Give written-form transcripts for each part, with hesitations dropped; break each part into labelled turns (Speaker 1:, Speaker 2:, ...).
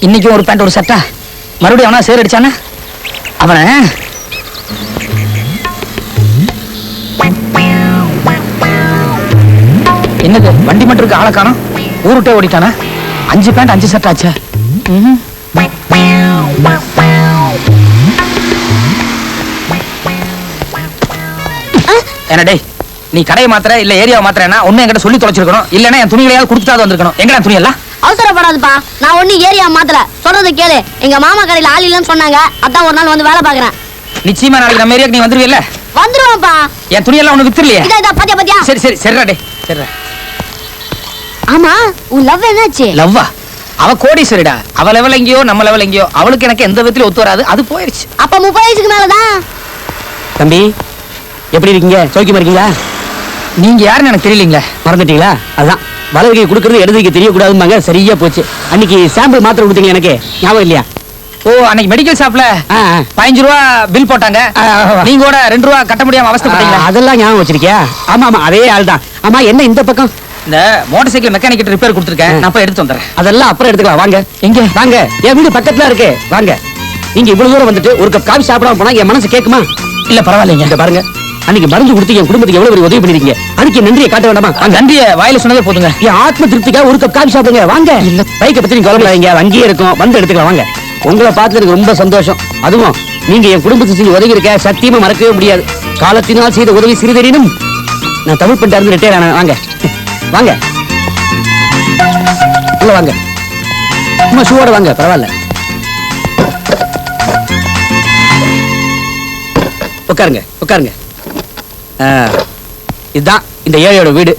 Speaker 1: இன்னைக்கு ஒரு பேண்ட் ஒரு சட்டை, மறுபடியும் அவனா சேர் அடிச்சானா அவனை. என்னது வண்டி மட்டும் இருக்கு, ஆளை காணோம். ஊருட்டே ஓடிட்டானா? 5 பேண்ட் 5 சட்டை ஆச்சா? என்ன டேய், நீ கடையை மாத்திர இல்ல ஏரியாவை மாத்திரனா ஒண்ணு என்கிட்ட சொல்லி தொலைச்சிருக்கணும். இல்லன்னா என் துணிகளையாவது கொடுத்துட்டாவது வந்திருக்கணும். எங்கடா துணி எல்லாம்?
Speaker 2: அவசரப்படாதுப்பா, நான் ஒண்ணு ஏரியா மாத்தல, சொல்றத கேளு. எங்க மாமா கடையில ஆள் இல்லன்னு சொன்னாங்க, அதான் ஒரு நாள் வந்து வேலை பாக்குறேன்.
Speaker 1: நிச்சயமா நாளைக்கு நம்ம ஏரியாக்கு நீ வந்துருவியல்ல?
Speaker 2: வந்துருவான்ப்பா.
Speaker 1: என் துணி எல்லாம் ஒண்ணு வித்துறலையே?
Speaker 2: இதா பாத்தியா பாத்தியா.
Speaker 1: சரி சரி சரிடா டேய், சரிடா.
Speaker 2: ஆமா, உன் லவ் என்னாச்சு?
Speaker 1: லவ்வா? அவ கோடீஸ்வரிடா. அவ லெவல் எங்கயோ, நம்ம லெவல் எங்கயோ. அவளுக்கு எனக்கு எந்த விதத்திலும் ஒத்து வராது, அது போயிருச்சு.
Speaker 2: அப்ப 30 வயசுக்கு மேலதான்.
Speaker 3: தம்பி எப்படி இருக்கீங்க? சௌக்கியமா இருக்கீங்களா?
Speaker 1: நீங்க யாருன்னு எனக்கு தெரியலீங்களே.
Speaker 3: மறந்துட்டீங்களா? அதான் வலதுகை கொடுக்கறது இடதுகை தெரியக்கூடாதுமாங்க. சரியா போச்சு. அன்னைக்கு சாம்பிள் மாத்திரை கொடுத்தீங்க, எனக்கு ஞாபகம் இல்லையா?
Speaker 1: ஓ, அன்னைக்கு மெடிக்கல் ஷாப்ல 15 ரூபா பில் போட்டாங்க. நீங்க கூட 2 ரூபா கட்ட முடியாம அவஸ்தைப்பட்டீங்க.
Speaker 3: அதெல்லாம் ஞாபகம் வச்சிருக்கியா? ஆமா ஆமா, அதே ஆள் தான். ஆமா, என்ன இந்த பக்கம்?
Speaker 1: இந்த மோட்டார் சைக்கிள் மெக்கானிக் ரிப்பேர் கொடுத்துருக்கேன், நான் போய் எடுத்து வந்துடுறேன்.
Speaker 3: அதெல்லாம் அப்புறம் எடுத்துக்கலாம், வாங்க.
Speaker 1: எங்க?
Speaker 3: வாங்க, என் வீடு பக்கத்துல இருக்கு, வாங்க. நீங்க இவ்வளவு தூரம் வந்துட்டு ஒரு கப் காபி சாப்பிடாம போனா என் மனசு கேட்குமா?
Speaker 1: இல்ல பரவாயில்லைங்க.
Speaker 3: இங்க பாருங்க, அன்னைக்கு மருந்து கொடுத்து என் குடும்பத்துக்கு எவ்வளவு பெரிய உதவி பண்ணிருக்கீங்க. அதுக்கு நன்றியை காட்ட வேண்டாமா?
Speaker 1: நன்றியை வாயில சொன்னதே போதுங்க.
Speaker 3: என் ஆத்ம திருப்திக்காக ஒரு கப் காபி சாப்பிடுங்க, வாங்க. இல்ல பைக்கை பத்தி நீங்க கவலைப்படாதீங்க, அங்கேயே இருக்கும், வந்து எடுத்துக்கலாம், வாங்க. உங்களை பார்த்து எனக்கு ரொம்ப சந்தோஷம். அதுவும் நீங்க என் குடும்பத்துக்கு செஞ்சு உதவி இருக்க சத்தியமா மறக்கவே முடியாது. காலத்தினால் செய்த உதவி சிறிதெனினும் நான் தமிழ் பண்ணிட்டு இருந்து ரிட்டையர் ஆனேன். வாங்க வாங்க உள்ள வாங்க. சும்மா ஷூவோட வாங்க, பரவாயில்ல. உட்காருங்க உட்காருங்க. இதுதான் இந்த ஏழையோட வீடு.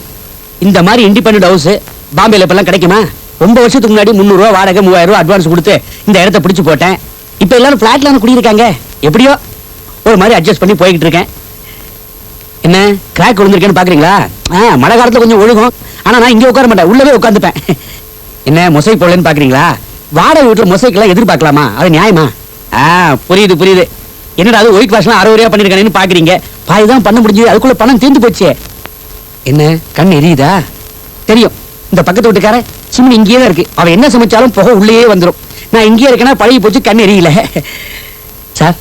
Speaker 3: இந்த மாதிரி இண்டிபெண்டன்ட் ஹவுஸ் பாம்பேல இப்பெல்லாம் கிடைக்குமா? 9 வருஷத்துக்கு முன்னாடி 300 ரூபா வாடகை, 3000 ரூபா அட்வான்ஸ் கொடுத்து இந்த இடத்த பிடிச்சு போட்டேன். இப்ப எல்லாரும் பிளாட்ல குடியிருக்காங்க. எப்படியோ ஒரு மாதிரி அட்ஜஸ்ட் பண்ணி போய்கிட்டு இருக்கேன். என்ன கிராக் விழுந்திருக்கேன்னு பாக்குறீங்களா? மழை காலத்துல கொஞ்சம் ஒழுகும். ஆனா நான் இங்க உட்கார மாட்டேன், உள்ளவே உட்காந்துப்பேன். என்ன மொசைக் போடலன்னு பாக்குறீங்களா? வாடகை வீட்டுல மொசைக் எல்லாம் எதிர்பார்க்கலாமா? அது நியாயமா? புரியுது புரியுது. என்னடா அது ஒயிட் வாஷ்லாம் 60 ரூபா பண்ணிருக்கானேன்னு பாக்குறீங்க. பாதி தான் பண்ண முடிஞ்சது, அதுக்குள்ள பணம் தீர்ந்து போச்சு. என்ன கண் எரியுதா? தெரியும், இந்த பக்கத்து வீட்டுக்கார சிம்னி இங்கேயே தான் இருக்கு. அவன் என்ன சமைச்சாலும் புகை உள்ளே வந்துடும். நான் இங்கேயே இருக்கேன்னா பழகி போச்சு, கண் எரியல. சார்,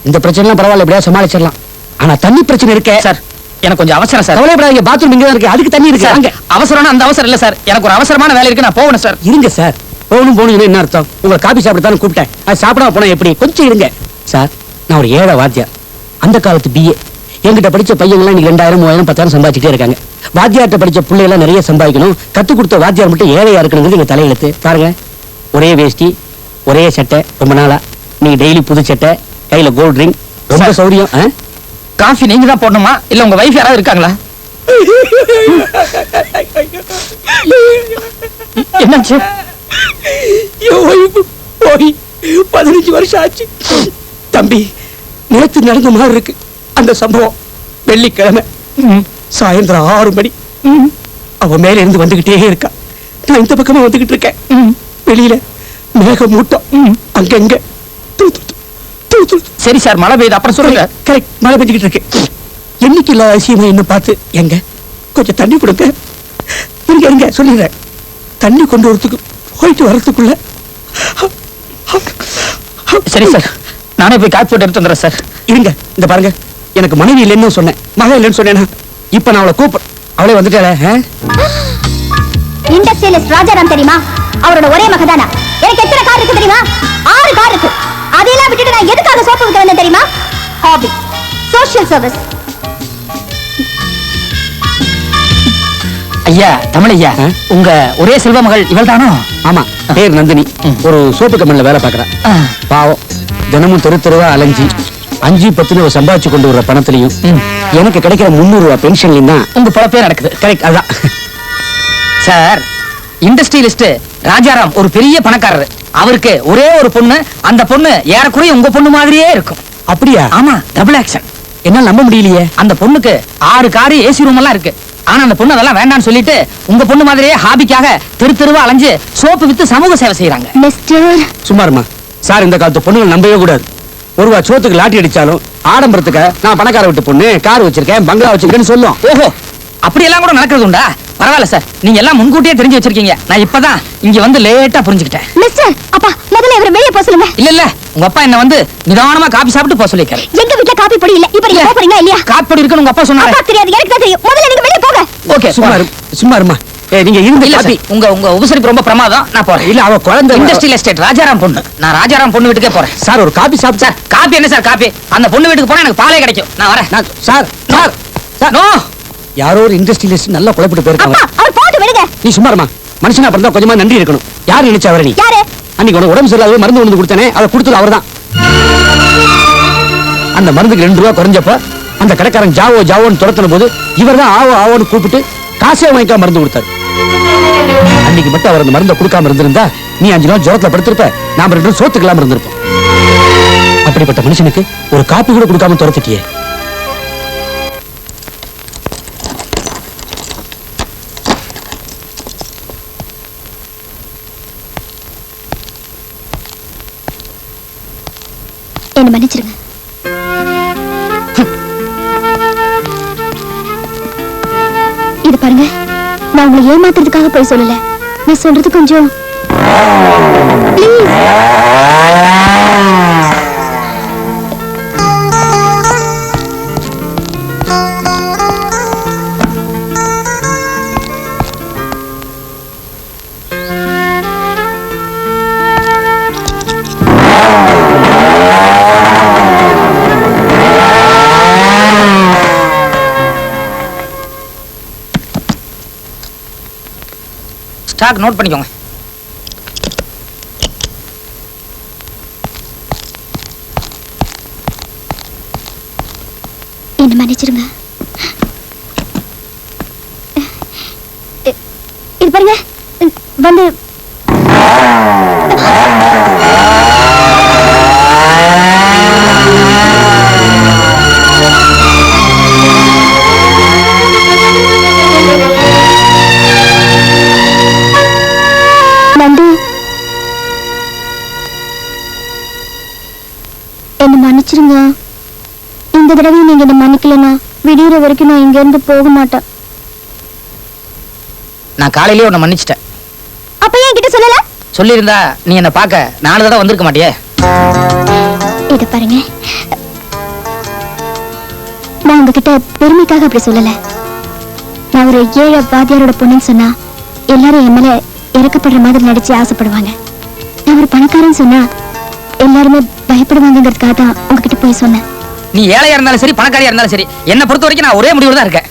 Speaker 3: இந்த பிரச்சனை பரவாயில்ல, எப்படியா சமாளிச்சிடலாம். ஆனா தண்ணி பிரச்சனை இருக்கே சார். எனக்கு கொஞ்சம் அவசரம் சார். கவலைப்படாதீங்க, பாத்ரூம் இங்க தான் இருக்கு, அதுக்கு தண்ணி இருக்கு. அங்க அவசரம்னா அந்த அவசரம் இல்ல சார், எனக்கு ஒரு அவசரமான வேலை இருக்கு, நான் போகணும் சார். இருங்க சார். போகணும் என்ன அர்த்தம்? உங்களை காபி சாப்பிடத்தானே கூப்பிட்டேன், அது சாப்பிடாம போனா எப்படி? கொஞ்சம் இருங்க சார். நான் ஒரு ஏழை வாத்தியார், அந்த காலத்து BA. என்கிட்ட படிச்ச பையங்கள்லாம் இன்னைக்கு 2000, 3000, 10,000 சம்பாதிச்சுட்டே இருக்காங்க. வாத்தியார்ட்ட படிச்ச பிள்ளைலாம் நிறைய சம்பாதிக்கணும். கத்துக் கொடுத்த வாத்தியார் மட்டும் ஏழையா இருக்கணுங்கிறது எங்க தலையெழுத்து. பாருங்க, ஒரே வேஷ்டி, ஒரே சட்டை, ரொம்ப நாளா. நீங்க டெய்லி புது சட்டை, கையில கோல்ட் ரிங், ரொம்ப சௌரியம்.
Speaker 1: காஃபி நீங்க தான் போடணுமா இல்ல உங்க வைஃப் யாராவது இருக்காங்களா? என்னாச்சு?
Speaker 3: போய் 15 வருஷம் ஆச்சு தம்பி. நேற்று நடந்த மாதிரி இருக்கு அந்த சம்பவம். வெள்ளிக்கிழமை சாயந்தரம் 6 மணி. அவ மேல இருந்து வந்துகிட்டே இருக்கா. நான் இந்த பக்கமா வந்துகிட்டு இருக்கேன். வெளியில மேக மூட்டம், அங்கங்க.
Speaker 1: சரி சார், மழை பெய்யுது, அப்புறம் சொல்லுங்க.
Speaker 3: கரெக்ட், மழை பெஞ்சுக்கிட்டு இருக்கு. என்னைக்கு இல்லாத அவசியமா என்ன பார்த்து எங்க கொஞ்சம் தண்ணி கொடுங்க. இருங்க சொல்லிடுறேன். தண்ணி கொண்டு வரத்துக்கு போயிட்டு வரத்துக்குள்ள.
Speaker 1: சரி சார், நானே போய் காப்பி போட்டு எடுத்து வந்துடுறேன் சார்.
Speaker 3: இருங்க, இந்த பாருங்க, எனக்கு மனைவி இல்லைன்னு சொன்னேன், மகன் இல்லைன்னு சொன்னேன்னா இப்ப நான் அவளை கூப்பிடுறேன். அவளே வந்துட்டாளே.
Speaker 2: இண்டஸ்ட்ரியலிஸ்ட் ராஜாராம் தெரியுமா? அவரோட ஒரே மகதானா. எனக்கு எத்தனை கார் இருக்கு தெரியுமா? 6 கார் இருக்கு. அதெல்லாம் விட்டுட்டு நான் எதுக்காக சோப்பு விற்க வந்தேன் தெரியுமா? Hobby, social service.
Speaker 1: ஐயா, தமிழையா, உங்க ஒரே செல்வ மகள் இவள் தானோ?
Speaker 3: ஆமா, பேர் நந்தினி. ஒரு சோப்பு கம்பெனில வேலை பார்க்கறா. பாவம், தினமும் தெருவா அலைஞ்சி 5-10 சம்பாதிச்சு கொண்டு வர பணத்திலையும் எனக்கு கிடைக்கிற 300 ரூபாய் பென்ஷன்லையும் தான் உங்க பொழப்பே நடக்குது. கரெக்ட், அதான்
Speaker 1: சார். இண்டஸ்ட்ரியலிஸ்ட் ராஜாராம் ஒரு பெரிய பணக்காரர். அவருக்கு ஒரே ஒரு பொண்ணு. அந்த பொண்ணு ஏறக்குறைய உங்க பொண்ணு மாதிரியே இருக்கும்.
Speaker 3: அப்படியா?
Speaker 1: ஆமா, டபுள் ஆக்ஷன்.
Speaker 3: என்னால நம்ப முடியலையே. அந்த
Speaker 1: பொண்ணுக்கு 6 காரு, ஏசி ரூம் எல்லாம் இருக்கு. ஆனா அந்த பொண்ணு அதெல்லாம் வேண்டாம்னு சொல்லிட்டு உங்க பொண்ணு மாதிரியே ஹாபிக்காக தெருவா அலைஞ்சு சோப்பு வித்து சமூக சேவை செய்யறாங்க.
Speaker 2: மிஸ்டர்
Speaker 3: சும்மாருமா சார், இந்த காலத்து பொண்ணுகள் நம்பவே கூடாது. ஒரு ரூபா சோத்துக்கு லாட்டி அடிச்சாலும் ஆடம்பரத்துக்கு நான் பணக்கார விட்டு பொண்ணு, கார் வச்சிருக்கேன், பங்களா வச்சிருக்கேன்னு சொல்லும்.
Speaker 1: ஓஹோ, அப்படி எல்லாம் கூட நடக்கிறது உண்டா? பரவாயில்ல சார், நீங்க எல்லாம் முன்கூட்டியே தெரிஞ்சு வச்சிருக்கீங்க. நான் இப்பதான் இங்க வந்து லேட்டா புரிஞ்சுக்கிட்டேன்.
Speaker 2: மிஸ்டர், அப்பா முதல்ல இவரை வெளியே போக சொல்லுங்க.
Speaker 1: இல்ல இல்ல, உங்க அப்பா என்ன வந்து நிதானமா காபி சாப்பிட்டு போக சொல்லிருக்காரு.
Speaker 2: எங்க வீட்ல காபி பொடி இல்ல. இப்ப நீங்க போறீங்களா இல்லையா?
Speaker 1: காபி பொடி இருக்குன்னு உங்க அப்பா சொன்னாரு.
Speaker 2: அப்பா தெரியாது, எனக்கு தான் தெரியும். முதல்ல நீங்க வெளியே போங்க.
Speaker 1: ஓகே,
Speaker 3: சும்மா இருமா. நீங்க இருந்து
Speaker 1: இல்ல
Speaker 3: காப்பி.
Speaker 1: சார், உங்க உபசரிப்பு ரொம்ப பிரமாதம். நான் போறேன்.
Speaker 3: இல்ல, அவ குழந்தை.
Speaker 1: இண்டஸ்ட்ரியல் எஸ்டேட் ராஜாராம் பொண்ணு. நான் ராஜாராம் பொண்ணு வீட்டுக்கே போறேன்.
Speaker 3: சார் ஒரு காபி சாப்பிட்டு.
Speaker 1: சார் காபி என்ன சார் காபி? அந்த பொண்ணு வீட்டுக்கு போனா எனக்கு பாலே கிடைக்கும். நான் வரேன்.
Speaker 3: Sir sir sir,
Speaker 1: no.
Speaker 3: யாரோ ஒரு இண்டஸ்ட்ரியலிஸ்ட் நல்லா குழப்பிட்டு போயிருக்காங்க.
Speaker 2: அப்பா அவர் போட்டு விடுங்க.
Speaker 3: நீ சும்மா இருமா. மனுஷனா பிறந்தா கொஞ்சமா நன்றி இருக்கணும். யார் நினைச்சா அவரை? நீ
Speaker 2: யாரு?
Speaker 3: அன்னைக்கு உனக்கு உடம்பு சரியில்லாத மருந்து கொண்டு கொடுத்தனே, அதை கொடுத்தது அவர்தான். அந்த மருந்துக்கு 2 ரூபா குறைஞ்சப்ப அந்த கடைக்காரன் ஜாவோ ஜாவோன்னு துரத்தின போது இவர் தான் ஆவோ ஆவோன்னு கூப்பிட்டு காசே வாங்கிக்காம மருந்து கொடுத்தாரு. அன்னைக்கு மட்டும் அவர் அந்த மருந்தை கொடுக்காம இருந்திருந்தா நீ 5 நாள் ஜுரத்துல படுத்திருப்ப, நாம 2 நாள் சோத்துக்கலாம இருந்திருப்போம். அப்படிப்பட்ட மனுஷனுக்கு ஒரு காப்பி கூட கொடுக்காம துரத்திட்டியே.
Speaker 2: என்ன மன்னிச்சிருங்க. இது பாருங்க, நான் உங்களை ஏமாத்துறதுக்காக போய் சொல்லல. நான் சொல்றது கொஞ்சம் ப்ளீஸ்.
Speaker 1: ஸ்டாக் நோட் பண்ணிக்கோங்க.
Speaker 2: என்ன மன்னிச்சிருங்க. இது பாருங்க, வந்து நண்டு, என்ன மன்னிச்சிருங்க. இந்த தடவை நீங்க என்ன மன்னிக்கலனா விடியற வரைக்கும் நான் இங்க இருந்து போக மாட்டேன்.
Speaker 1: நான் காலையிலேயே உன்னை மன்னிச்சிட்டேன்.
Speaker 2: அப்ப ஏன் என்கிட்ட சொல்லல?
Speaker 1: சொல்லியிருந்தா நீ என்ன பார்க்க 4 தடவை வந்திருக்க மாட்டியே.
Speaker 2: இத பாருங்க, நான் உங்ககிட்ட பெருமைக்காக அப்படி சொல்லல. நான் ஒரு ஏழை வாத்தியாரோட பொண்ணுன்னு சொன்னா எல்லாரும் என் மேல இறக்கப்படுற மாதிரி நடிச்சு ஆசைப்படுவாங்க. நான் ஒரு பணக்காரன்னு சொன்னா எல்லாருமே பயப்படுவாங்கிறதுக்காக தான் உங்ககிட்ட போய் சொன்னேன்.
Speaker 1: நீ ஏழையா இருந்தாலும் சரி, பணக்காரியா இருந்தாலும் சரி, என்ன பொறுத்த வரைக்கும் நான் ஒரே முடிவுல தான் இருக்கேன்.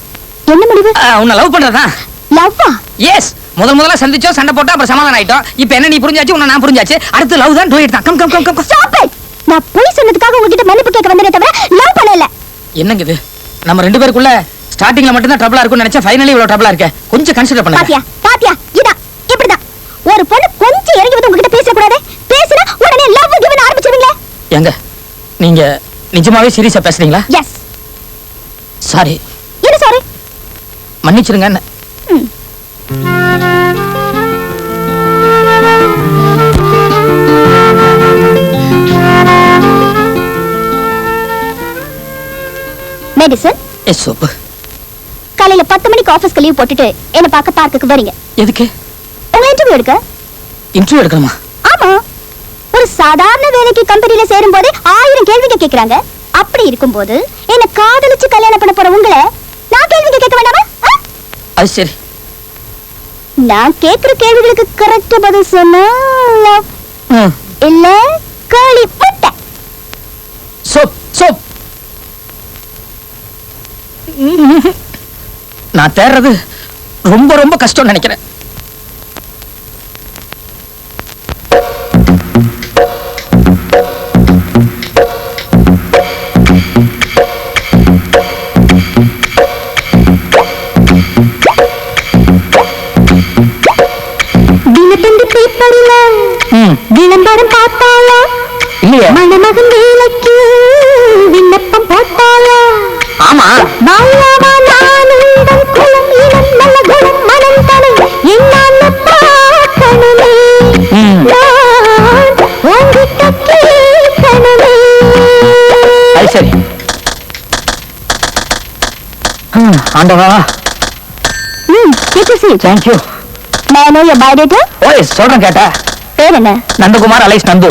Speaker 2: என்ன முடிவு?
Speaker 1: உன்னை லவ் பண்றதா.
Speaker 2: லவ்வா?
Speaker 1: எஸ். முதல்ல சந்திச்சோம், சண்டை போட்டோம், அப்புறம் சமாதானம் ஆயிட்டோம். இப்போ என்ன நீ புரிஞ்சாச்சு, உன்னை நான் புரிஞ்சாச்சு. அடுத்து லவ் தான். டூயிட் தான். Come come come come.
Speaker 2: Stop it. நான் போய் சொன்னதுக்காக உங்ககிட்ட மன்னிப்பு கேட்க வந்தேனே தவிர லவ் பண்ணல.
Speaker 1: என்னங்க இது? நம்ம 2 பேருக்குள்ள ஸ்டார்டிங்ல மட்டும் தான் ட்ரபிளா இருக்கும்னு நினைச்சா ஃபைனலி இவ்வளவு ட்ரபிளா இருக்க. கொஞ்சம் கன்சிடர் பண்ணுங்க.
Speaker 2: பாத்தியா பாத்தியா, இதான் இப்படிதான் ஒரு பொண்ணு கொஞ்சம் இறங்கி வந்து உங்ககிட்ட பேச கூடாது. பேசினா உடனே லவ் கிவன் ஆரம்பிச்சிடுவீங்க.
Speaker 1: எங்க நீங்க நிஜமாவே சீரியஸா பேசுறீங்களா?
Speaker 2: எஸ்.
Speaker 1: சாரி.
Speaker 2: என்ன சாரி?
Speaker 1: மன்னிச்சிருங்க.
Speaker 2: மெடிசன்.
Speaker 1: Yes soap.
Speaker 2: காலையில 10 மணிக்கு ஆபீஸ்க்கு லீவ் போட்டுட்டு என்ன பார்க்க பார்க்குக்கு வரீங்க.
Speaker 1: எதுக்கு?
Speaker 2: உங்க இன்டர்வியூ எடுக்க.
Speaker 1: இன்டர்வியூ எடுக்கணுமா?
Speaker 2: ஆமா. ஒரு சாதாரண வேலைக்கு கம்பெனில சேரும் போதே 1000 கேள்விகள் கேக்குறாங்க. அப்படி இருக்கும்போது என்ன காதலிச்சு கல்யாணம் பண்ண போற உங்களை நான் கேள்விகள் கேட்க வேண்டாமா?
Speaker 1: அது சரி.
Speaker 2: நான் கேக்குற கேள்விகளுக்கு கரெக்டா பதில் சொன்னா love. இல்ல காளி முட்டை.
Speaker 1: Soap soap. நான் தேடுறது ரொம்ப ரொம்ப கஷ்டம் நினைக்கிறேன்.
Speaker 2: தினத்தந்தி பேப்பர்ல விளம்பரம் பார்த்தாளா?
Speaker 1: இல்லையே.
Speaker 2: மணமகன் வேலைக்கு விண்ணப்பம் போட்டாளா?
Speaker 1: ஆமா.
Speaker 2: பாலாவா நான் உந்தன் குலம் இனம் நல்ல குணம் மனம் தனை என்னான்னு பார்க்கணுமே. நான் உன்கிட்ட கேட்கணுமே.
Speaker 1: அது சரி. ஆண்டவா.
Speaker 2: Take a seat.
Speaker 1: Thank you.
Speaker 2: May I know your biodata?
Speaker 1: ஓய் சொல்றேன் கேட்டா.
Speaker 2: பேர் என்ன?
Speaker 1: நந்தகுமார் அலைஸ் நந்து.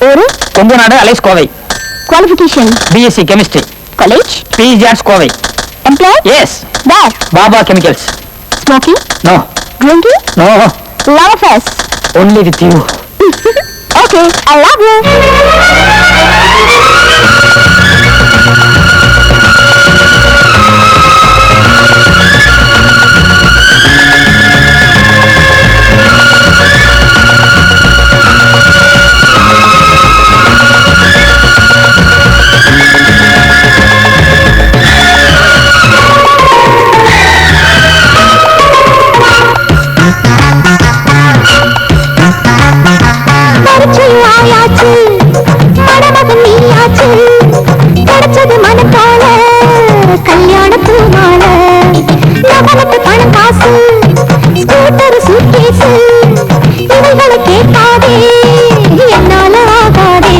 Speaker 2: ஒரு
Speaker 1: Kongunadu alias Kovai.
Speaker 2: qualification.
Speaker 1: BSc chemistry.
Speaker 2: College.
Speaker 1: PGRs Kovai.
Speaker 2: Employed?
Speaker 1: Yes.
Speaker 2: Where?
Speaker 1: Baba chemicals.
Speaker 2: Smoking?
Speaker 1: No.
Speaker 2: Drinking?
Speaker 1: No.
Speaker 2: Love affairs?
Speaker 1: Only with you.
Speaker 2: Okay, I love you. கல்யாண பூமால நகலத்து பணம் காசு scooter suitcase இவைகளை கேட்காதே என்னால ஆகாதே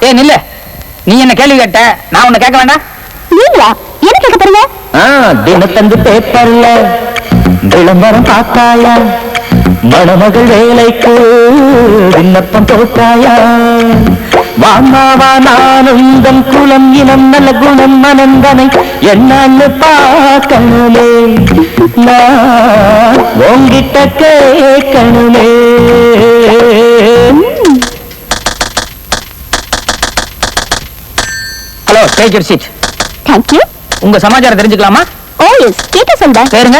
Speaker 1: ஏ நில்ல, நீ என்ன கேள்வி கேட்ட, நான் உன்னை கேட்க வேண்டாம்.
Speaker 2: நீங்களா என்ன கேட்க போறீங்க?
Speaker 1: தினத்தந்து பேப்பர்ல விளம்பரம் பார்த்தாயா, மணமகள் வேலைக்கு விண்ணப்பம் போட்டாயா, வாமாவா நானும் உந்தன் குலம் இனம் நல்ல குணம் மனந்தனை என்னன்னு பார்க்கணுமே, நான் உங்கிட்ட கேட்கணுமே. Hello, take your seat.
Speaker 2: Thank you.
Speaker 1: உங்க சமாச்சாரம் தெரிஞ்சுக்கலாமா?
Speaker 2: Oh yes, கேட்க சொல்றேன்.
Speaker 1: பேருங்க?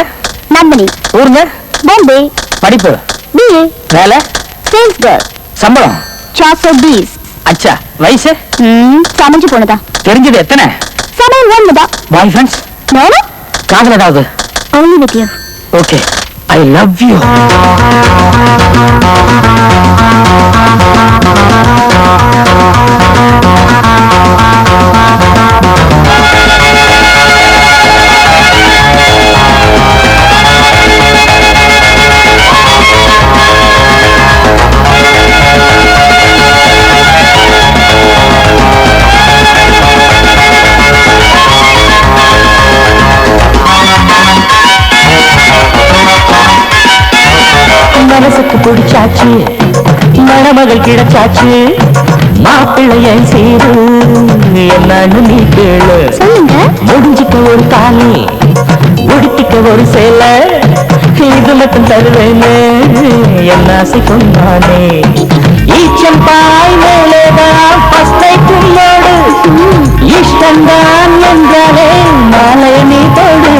Speaker 2: நந்தினி.
Speaker 1: ஊருங்க?
Speaker 2: பாம்பே.
Speaker 1: படிப்பு?
Speaker 2: BA.
Speaker 1: வேலை?
Speaker 2: Sales girl.
Speaker 1: சம்பளம்?
Speaker 2: 420.
Speaker 1: அச்சா, வயசு?
Speaker 2: சமைஞ்சு போனதா.
Speaker 1: தெரிஞ்சது எத்தனை?
Speaker 2: சமையல் ஒண்ணுதா.
Speaker 1: Bye friends?
Speaker 2: No.
Speaker 1: காதல் ஏதாவது?
Speaker 2: Only with you.
Speaker 1: Okay, I love you. மனசுக்கு பிடிச்சாச்சு, மணமகள் கிடைச்சாச்சு, மாப்பிள்ளைய செய்து என்னன்னு நீ கேளு.
Speaker 2: சொல்லுங்க.
Speaker 1: முடிஞ்சிக்க ஒரு தாலி, உடுத்திக்க ஒரு சேலை, இது மட்டும் தருவேன்னு என்ன ஆசை கொண்டானே. ஈச்சம் பாய் மேலேதான் பஸ்தை கும்மோடு, இஷ்டந்தான் என்றாலே மாலை நீ தொடு.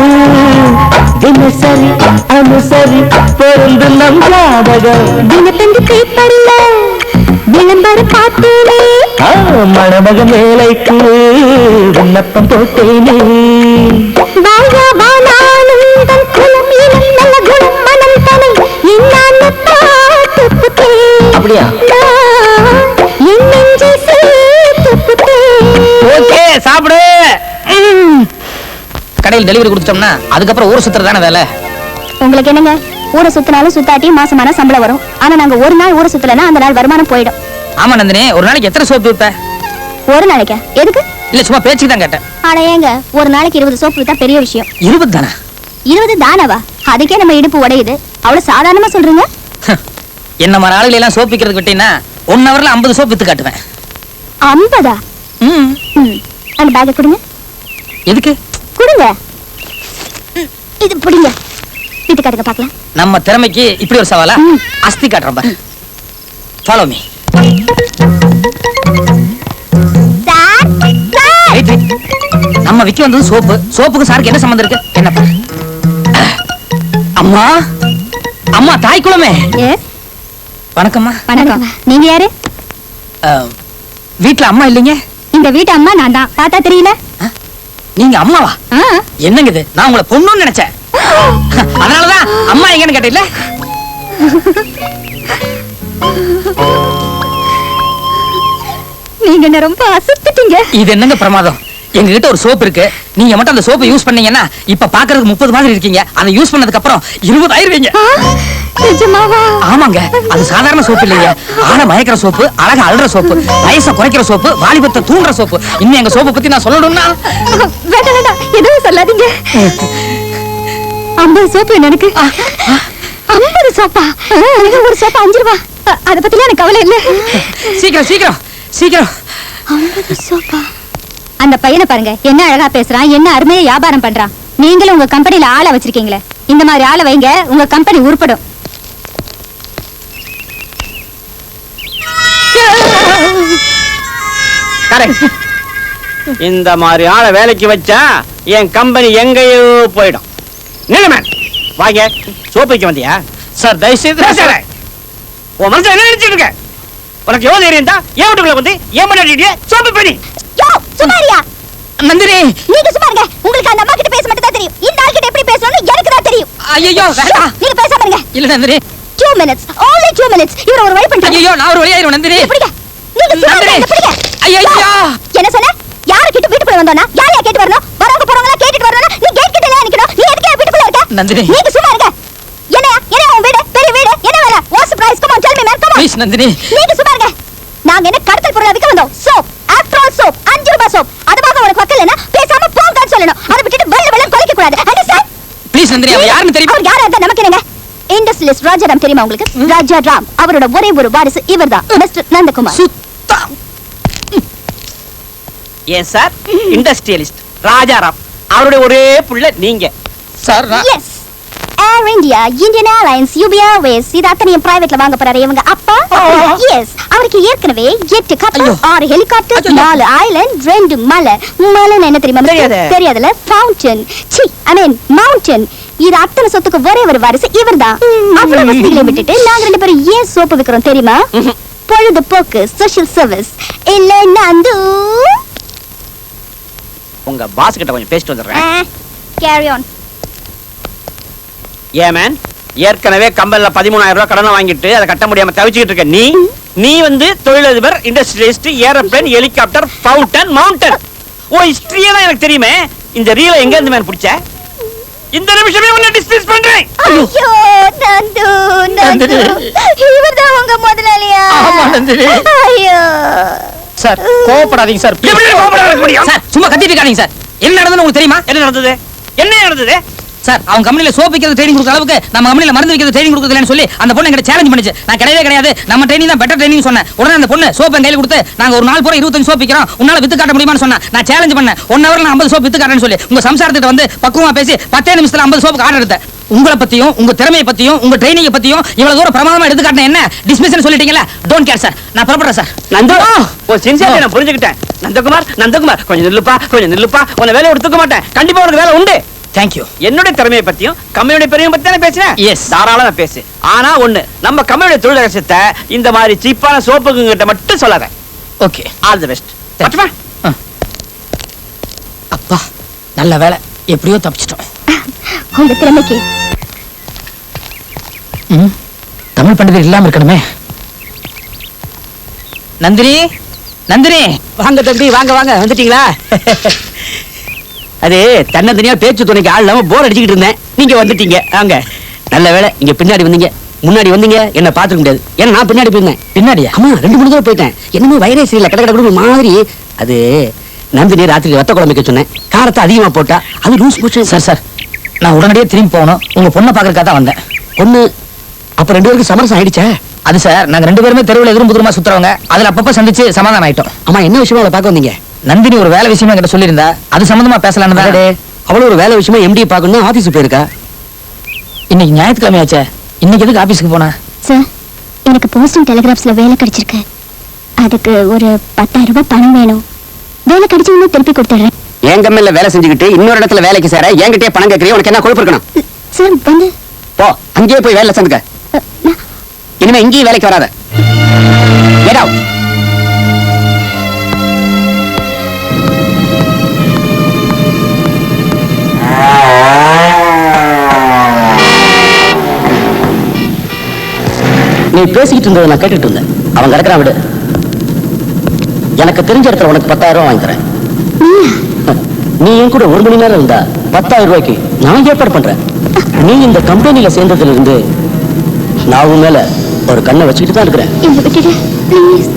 Speaker 1: தினசரி அனுசரி பொருந்து நம் ஜாதகம்.
Speaker 2: தினத்தந்தி பேப்பர்ல விளம்பரம் பார்த்தேனே,
Speaker 1: மணமகன் வேலைக்கு விண்ணப்பம் போட்டேனே.
Speaker 2: வாயா வானாலும் தன் குலம் இனம் நல்ல குணம் மனம் தனை என்னான்னு பார்த்து புட்டேன்.
Speaker 1: அப்படியா?
Speaker 2: என் நெஞ்சை சேர்த்து புட்டேன்.
Speaker 1: ஓகே, சாப்பிடு. கடையில் டெலிவரி கொடுத்தோம்னா அதுக்கப்புறம் ஊர் சுத்துறது தானே வேலை.
Speaker 2: உங்களுக்கு என்னங்க, ஊரை சுத்தினாலும் சுத்தாட்டி மாசமான சம்பளம் வரும். ஆனா நாங்க ஒரு நாள் ஊரை சுத்தலன்னா அந்த நாள் வருமானம் போயிடும்.
Speaker 1: ஆமா நந்தினி, ஒரு நாளைக்கு எத்தனை சோப்பு விப்ப?
Speaker 2: ஒரு நாளைக்கா? எதுக்கு?
Speaker 1: இல்ல சும்மா பேச்சுக்கு தான் கேட்டேன்.
Speaker 2: ஆனா ஏங்க, ஒரு நாளைக்கு 20 சோப்பு வித்தா பெரிய விஷயம்.
Speaker 1: 20 தானா?
Speaker 2: 20 தானவா? அதுக்கே நம்ம இடுப்பு உடையுது. அவ்வளவு சாதாரணமா சொல்றீங்க?
Speaker 1: என்ன மாதிரி ஆளுகளை எல்லாம் சோப்பு விற்கிறதுக்கு விட்டீங்கன்னா 1 ஹவர்ல 50 சோப்பு வித்து காட்டுவேன்.
Speaker 2: 50? அந்த பேக்கை கொடுங்க.
Speaker 1: எதுக்கு?
Speaker 2: கொடுங்க. இது பிடிங்க, வித்து காட்டுங்க பார்க்கலாம்.
Speaker 1: நம்ம திறமைக்கு இப்படி ஒரு சவாலா? அஸ்தி காட்டுறோம் பாரு. Follow me. நம்ம விக்க வந்தது சோப்பு, சோப்புக்கு சாருக்கு என்ன சம்பந்தம் இருக்கு? என்ன பாரு. அம்மா, அம்மா தாய் குலமே. வணக்கம்மா.
Speaker 2: வணக்கம். நீங்க யாரு?
Speaker 1: வீட்டுல அம்மா இல்லைங்க.
Speaker 2: இந்த வீட்டு அம்மா நான் தான். தாத்தா தெரியல?
Speaker 1: நீங்க அம்மாவா? என்னங்க இது, நான் உங்களை பொண்ணுன்னு நினைச்சேன். அதனாலதான் அம்மா எங்கன்னு கேட்டீங்களா?
Speaker 2: நீங்க என்ன ரொம்ப அசத்திட்டீங்க.
Speaker 1: இது என்னங்க பிரமாதம்? எங்க கிட்ட ஒரு சோப்பு இருக்கு. நீங்க மட்டும் அந்த சோப்பை யூஸ் பண்ணீங்கன்னா இப்ப பாக்குறதுக்கு 30 மாதிரி இருக்கீங்க. அதை யூஸ் பண்ணதுக்கு அப்புறம் 20 ஆயிருவீங்க.
Speaker 2: நிஜமாவா?
Speaker 1: ஆமாங்க, அது சாதாரண சோப்பு இல்லைங்க. ஆள மயக்கிற சோப்பு, அழகா அழுற சோப்பு, வயசை குறைக்கிற சோப்பு, வாலிபத்தை தூண்டுற சோப்பு. இன்னும் எங்க சோப்பை பத்தி நான் சொல்லணும்னா
Speaker 2: வேண்டாம் வேண்டாம், எதுவும் சொல்லாதீங்க. 50 சோப்பு எனக்கு. 50 சோப்பா? ஒரு சோப்பா 5 ரூபா. அதை பத்தி எனக்கு கவலை இல்ல.
Speaker 1: சீக்கிரம் சீக்கிரம் சீக்கிரம்.
Speaker 2: 50 சோப்பா? அந்த பையனை பாருங்க, என்ன அழகா பேசுறான், என்ன அருமையா வியாபாரம் பண்றான். நீங்களும் உங்க கம்பெனில ஆளை வச்சிருக்கீங்களே, இந்த மாதிரி ஆளை வைங்க, உங்க கம்பெனி உருப்படும்.
Speaker 3: இந்த மாதிரி ஆளை வேலைக்கு வச்சா என் கம்பெனி எங்கேயோ போயிடும். நிலைமேன் வாங்க, சோப்பு வைக்க வந்தியா?
Speaker 1: சார் தயவுசெய்து
Speaker 3: உன் மனசுல என்ன நினைச்சிட்டு இருக்க? உனக்கு எவ்வளவு தைரியம் தான் ஏன் வீட்டுக்குள்ள வந்து ஏன் பண்ணி சோப்பு பண்ணி?
Speaker 2: சுமாரியா
Speaker 1: நந்தினி,
Speaker 2: நீங்க சுமாருங்க. உங்களுக்கு அந்த அம்மா கிட்ட பேச மட்டும் தான் தெரியும். இந்த ஆள் கிட்ட எப்படி பேசணும்னு எனக்கு தான் தெரியும்.
Speaker 1: ஐயோ வேண்டாம்.
Speaker 2: நீங்க பேசாம இருங்க.
Speaker 1: இல்ல நந்தினி,
Speaker 2: 2 minutes, only 2 minutes. இவர ஒரு வழி பண்ணிட்டாங்க.
Speaker 1: ஐயோ நான் ஒரு வழியாயிரும் நந்தினி.
Speaker 2: எப்படிங்க? நீங்க சுமாருங்க, எப்படிங்க?
Speaker 1: ஐயோ
Speaker 2: என்ன சொன்ன? யாரை கிட்ட வீட்டுக்குள்ள வந்தோனா யாரையா கேட்டு வரணும்? வரவங்க போறவங்க கேட்டுட்டு வரணும். நீ கேட் கிட்ட இல்ல நிக்கணும். நீ எதுக்கு வீட்டுக்குள்ள இருக்க?
Speaker 1: நந்தினி,
Speaker 2: நீங்க சும்மா இருங்க. என்ன உன் வீடு பெரிய வீடு என்ன வேலை? What's price? Come on tell me man, come on.
Speaker 1: Please Nandini.
Speaker 2: நீங்க சும்மா இருங்க. நாங்க என்ன கடத்தல் பொருளை விக்க வந்தோம்? சோப், ஆஃப்டர் ஆல் சோப், 5 ரூபாய் சோப். அதுவாக உனக்கு வக்கலனா பேசாம போங்கன்னு சொல்லணும். அதை விட்டுட்டு வெள்ள வெள்ள கொலைக்க கூடாது. அண்டர்ஸ்டாண்ட்?
Speaker 1: ப்ளீஸ் நந்தினி, அவ யாருன்னு தெரியுமா?
Speaker 2: அவர் யாரா இருந்தா நமக்கு என்னங்க? இண்டஸ்ட்ரியலிஸ்ட் ராஜாராம் தெரியுமா உங்களுக்கு? ராஜாராம், அவரோட ஒரே ஒரு வாரிசு இவர்தான், மிஸ்டர் நந்தகுமார்.
Speaker 1: சுத்தம்.
Speaker 3: ஏன் சார், இண்டஸ்ட்ரியலிஸ்ட் ராஜாராம், அவருடைய ஒரே புள்ள நீங்க.
Speaker 1: Sir
Speaker 2: yes, Air India, Indian Airlines, UB Airways, இது அத்தனையும் பிரைவேட்ல வாங்க போறாரு இவங்க அப்பா. எஸ், அவருக்கு ஏற்கனவே 8 கப்பல், 6 ஹெலிகாப்டர், 4 ஐலண்ட், 2 மலை. மலைன்னு என்ன தெரியுமா? தெரியாதுல? ஃபவுண்டன், சி ஐ மீன் மவுண்டன். இது அத்தனை சொத்துக்கு ஒரே ஒரு வாரிசு இவர்தான். அவ்வளவு வசதிகளை விட்டுட்டு நாங்க 2 பேரும் ஏன் சோப்பு விக்கிறோம் தெரியுமா? பொழுதுபோக்கு, சோஷியல் சர்வீஸ். இல்ல நந்து,
Speaker 3: உங்க பாஸ் கிட்ட கொஞ்சம் பேசிட்டு வந்துடுறேன்.
Speaker 2: Carry on.
Speaker 3: ஏன் மேன், ஏற்கனவே கம்பெனில 13,000 ரூபாய் கடனை வாங்கிட்டு அதை கட்ட முடியாம தவிச்சுக்கிட்டு இருக்க நீ வந்து தொழிலதிபர், industrialist, aeroplane, helicopter, fountain, mountain. ஓ ஹிஸ்டரியெல்லாம் எனக்கு தெரியுமே. இந்த ரீல எங்க இருந்து மேன் பிடிச்ச? இந்த நிமிஷமே உன்னை டிஸ்மிஸ் பண்றேன்.
Speaker 2: ஐயோ நந்து, நந்து இவர்தான் உங்க முதலாளியா?
Speaker 1: ஆமா நந்தினி.
Speaker 2: ஐயோ
Speaker 1: சார் கோவப்படாதீங்க சார்.
Speaker 3: எப்படி கோபப்படாம இருக்க முடியும்?
Speaker 1: சார் சும்மா கத்திட்டு இருக்காதீங்க சார். என்ன நடந்ததுன்னு உங்களுக்கு தெரியுமா?
Speaker 3: என்ன நடந்தது? என்ன நடந்தது?
Speaker 1: சார் அவங்க கம்பெனில சோப் விக்கிறது ட்ரைனிங் கொடுக்குற அளவுக்கு நம்ம கம்பெனில மருந்து விக்கிறது ட்ரைனிங் கொடுக்கறதுலன்னு சொல்லி அந்த பொண்ணு என்கிட்ட சேலஞ்ச் பண்ணுச்சு. நான் கிடையவே கிடையாது, நம்ம ட்ரைனிங் தான் பெட்டர் ட்ரைனிங் சொன்னேன். உடனே அந்த பொண்ணு சோப் என் கையில கொடுத்து நாங்க ஒரு நாள் பூரா 25 சோப் விக்கிறோம், உன்னால வித்து காட்ட முடியுமான்னு சொன்னா. நான் சேலஞ்ச் பண்ணேன், 1 ஹவர்ல நான் 50 சோப் வித்து காட்டுறேன்னு சொல்லி உங்க சம்சாரத்திட்ட வந்து பக்குவமா பேசி 10 நிமிஷத்துல 50 சோப்புக்கு ஆர்டர் எடுத்தேன். உங்களை பத்தியும் உங்க திறமையை பத்தியும் உங்க ட்ரைனிங் பத்தியும் இவ்வளவு தூரம் பிரமாதமா எடுத்து காட்டின என்ன டிஸ்மிஷன் சொல்லிட்டீங்களா? டோன்ட் கேர் சார், நான் புறப்படுறேன் சார்.
Speaker 3: நந்து, ஓ சின்சியரிட்டி நான் புரிஞ்சுக்கிட்டேன். நந்தகுமார் கொஞ்சம் நில்லுப்பா. உன்னை வேலையை எடுத்துக்க மாட்டேன். கண்டிப்பா உனக்கு வேலை உண்டு.
Speaker 1: தேங்க்யூ.
Speaker 3: என்னுடைய திறமையை பத்தியும் கம்பெனியுடைய பெருமையை பத்தி தானே பேசுறேன்.
Speaker 1: Yes.
Speaker 3: தாராளமா பேசு. ஆனா ஒண்ணு, நம்ம கம்பெனியுடைய தொழில் ரகசியத்தை இந்த மாதிரி சீப்பான சோப்புங்க கிட்ட மட்டும் சொல்லாத.
Speaker 1: Okay,
Speaker 3: all the best.
Speaker 1: அப்பா நல்ல வேலை, எப்படியோ தப்பிச்சிட்டோம்.
Speaker 2: உங்க திறமைக்கு
Speaker 1: தமிழ் பண்டிதர் இல்லாம இருக்கணுமே. நந்தினி, நந்தினி
Speaker 3: வாங்க தம்பி, வாங்க வந்துட்டீங்களா? அது தன்னந்தனியா பேச்சு துணைக்கு ஆள் இல்லாம போர் அடிச்சுக்கிட்டு இருந்தேன். நீங்க வந்துட்டீங்க. வாங்க. நல்ல வேலை நீங்க பின்னாடி வந்தீங்க. முன்னாடி வந்தீங்க என்ன பாத்துக்க முடியாது. ஏன்னா நான் பின்னாடி போயிருந்தேன்.
Speaker 1: பின்னாடியா?
Speaker 3: ஆமா, 2-3 தடவை போயிட்டேன். என்னமோ வைரஸ் இல்ல, கடை மாதிரி. அது நந்தினி ராத்திரி ரத்த குழம்பு வைக்க சொன்னேன். காரத்தை அதிகமா போட்டா அது லூஸ் போச்சு.
Speaker 1: சார் நான் உடனடியே திரும்பி போகணும். உங்க பொண்ணை பாக்குறதுக்காக தான் வந்தேன்.
Speaker 3: பொண்ணு அப்ப 2 பேருக்கு சமரசம் ஆயிடுச்சே?
Speaker 1: அது சார் நாங்க 2 பேருமே தெருவில் எதிரும் புதிரமா சுத்துறவங்க. அதுல அப்பப்ப சந்திச்சு சமாதானம் ஆயிட்டோம்.
Speaker 3: ஆமா, என்ன விஷயமா அவளை பார்க்க வந்தீங்க?
Speaker 1: நந்தினி ஒரு வேலை விஷயமா என்கிட்ட சொல்லியிருந்தா, அது சம்பந்தமா பேசலான்னு தான்.
Speaker 3: அவ்வளவு ஒரு வேலை விஷயமா எம்டி பார்க்கணும் ஆபீஸ் போயிருக்கா.
Speaker 1: இன்னைக்கு ஞாயிற்றுக்கிழமை ஆச்சே, இன்னைக்கு எதுக்கு ஆபீஸ்க்கு போனா?
Speaker 2: சார், எனக்கு போஸ்ட் அண்ட் டெலிகிராஃப்ஸ்ல வேலை கிடைச்சிருக்கு. அதுக்கு ஒரு 10,000 ரூபாய் பணம் வேணும். வேலை கிடைச்சதுன்னு திருப்பி கொடுத்துடுறேன்.
Speaker 3: என் கம்பெனில வேலை செஞ்சுக்கிட்டு இன்னொரு இடத்துல வேலைக்கு சேர என்கிட்டயே பணம் கேட்கறிய? உனக்கு என்ன கொழுப்பு இருக்கணும்?
Speaker 2: சார் வந்து
Speaker 3: போ, அங்கேயே போய் வேலை சேர்ந்துக்க. இனிமே இங்கேயும் வேலைக்கு வராத. Get out. நீ பேசிக்கிட்டு இருந்ததை நான் கேட்டுட்டு இருந்தேன். அவன் கிடக்குறான், விடு. எனக்கு தெரிஞ்ச இடத்துல உனக்கு 10,000 ரூபாய் வாங்கி தரேன். நீ என் கூட 1 மணி நேரம் இருந்தா 10,000 ரூபாய்க்கு நான் ஏற்பாடு பண்றேன். நீ இந்த கம்பெனில சேர்ந்ததுல இருந்து நான் உன் மேல ஒரு கண்ணை வச்சுக்கிட்டு தான் இருக்கிறேன்.
Speaker 2: என்ன விட்டுடு ப்ளீஸ்.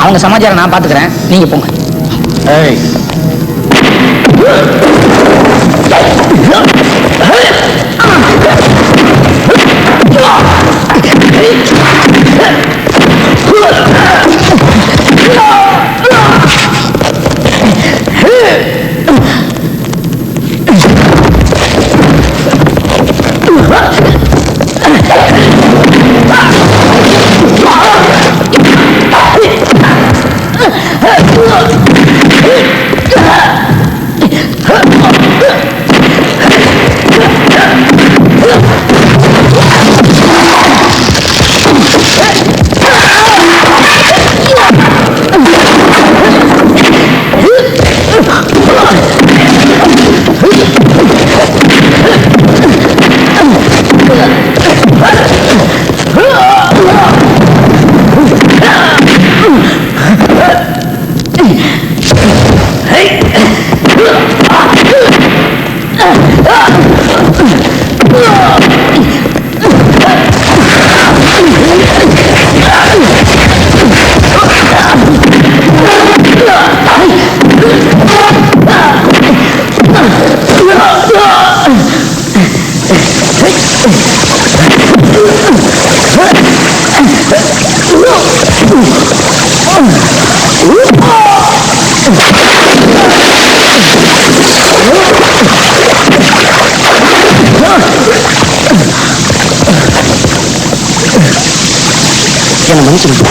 Speaker 1: அவங்க சமாச்சாரம் நான் பாத்துக்கிறேன், நீங்க போங்க.
Speaker 3: ஏய் என்ன மன்னிச்சிருங்க.